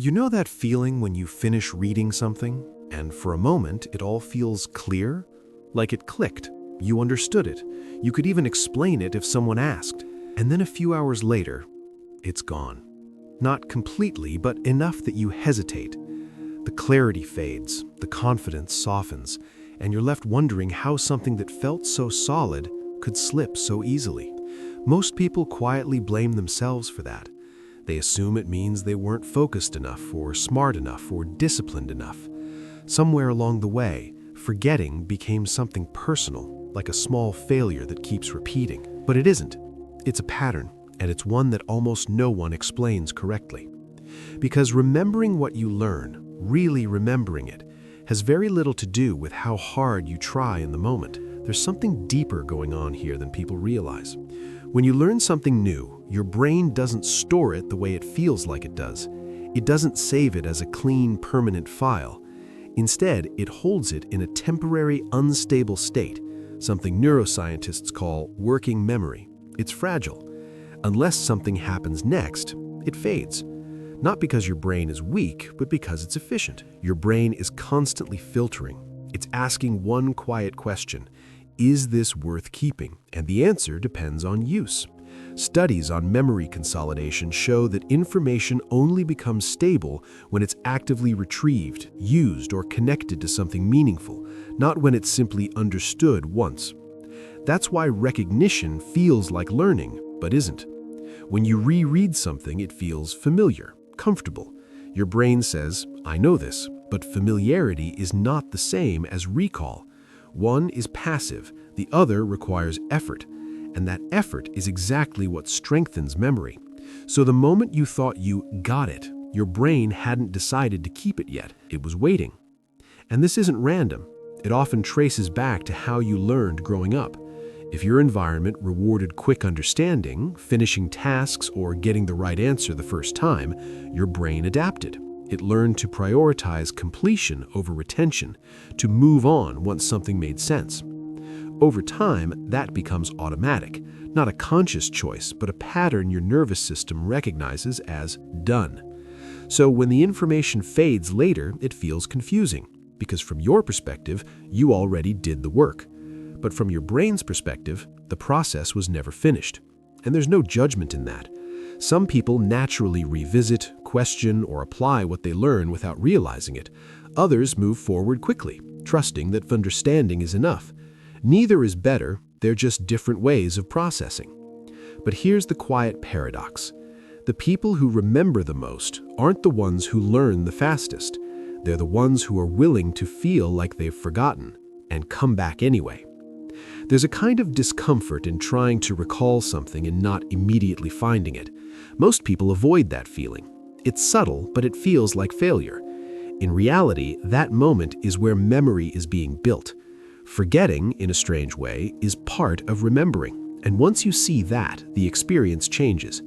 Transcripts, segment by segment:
You know that feeling when you finish reading something, and for a moment it all feels clear? Like it clicked, you understood it, you could even explain it if someone asked, and then a few hours later, it's gone. Not completely, but enough that you hesitate. The clarity fades, the confidence softens, and you're left wondering how something that felt so solid could slip so easily. Most people quietly blame themselves for that. They assume it means they weren't focused enough, or smart enough, or disciplined enough. Somewhere along the way, forgetting became something personal, like a small failure that keeps repeating. But it isn't. It's a pattern, and it's one that almost no one explains correctly. Because remembering what you learn, really remembering it, has very little to do with how hard you try in the moment. There's something deeper going on here than people realize. When you learn something new, your brain doesn't store it the way it feels like it does. It doesn't save it as a clean, permanent file. Instead, it holds it in a temporary, unstable state, something neuroscientists call working memory. It's fragile. Unless something happens next, it fades. Not because your brain is weak, but because it's efficient. Your brain is constantly filtering. It's asking one quiet question: is this worth keeping? And the answer depends on use. Studies on memory consolidation show that information only becomes stable when it's actively retrieved, used, or connected to something meaningful, not when it's simply understood once. That's why recognition feels like learning, but isn't. When you reread something, it feels familiar, comfortable. Your brain says, "I know this," but familiarity is not the same as recall. One is passive, the other requires effort, and that effort is exactly what strengthens memory. So the moment you thought you got it, your brain hadn't decided to keep it yet. It was waiting. And this isn't random. It often traces back to how you learned growing up. If your environment rewarded quick understanding, finishing tasks, or getting the right answer the first time, your brain adapted. It learned to prioritize completion over retention, to move on once something made sense. Over time, that becomes automatic, not a conscious choice, but a pattern your nervous system recognizes as done. So when the information fades later, it feels confusing, because from your perspective, you already did the work. But from your brain's perspective, the process was never finished. And there's no judgment in that. Some people naturally revisit, question, or apply what they learn without realizing it. Others move forward quickly, trusting that understanding is enough. Neither is better, they're just different ways of processing. But here's the quiet paradox. The people who remember the most aren't the ones who learn the fastest. They're the ones who are willing to feel like they've forgotten and come back anyway. There's a kind of discomfort in trying to recall something and not immediately finding it. Most people avoid that feeling. It's subtle, but it feels like failure. In reality, that moment is where memory is being built. Forgetting, in a strange way, is part of remembering. And once you see that, the experience changes.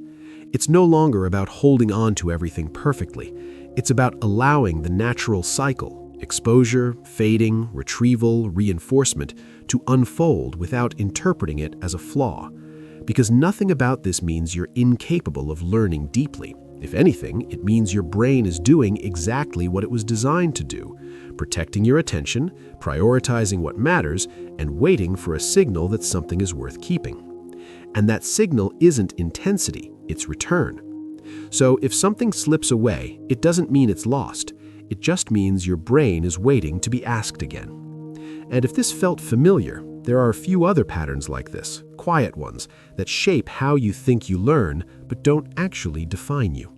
It's no longer about holding on to everything perfectly. It's about allowing the natural cycle, exposure, fading, retrieval, reinforcement, to unfold without interpreting it as a flaw. Because nothing about this means you're incapable of learning deeply. If anything, it means your brain is doing exactly what it was designed to do, protecting your attention, prioritizing what matters, and waiting for a signal that something is worth keeping. And that signal isn't intensity, it's return. So if something slips away, it doesn't mean it's lost. It just means your brain is waiting to be asked again. And if this felt familiar, there are a few other patterns like this, quiet ones, that shape how you think you learn, but don't actually define you.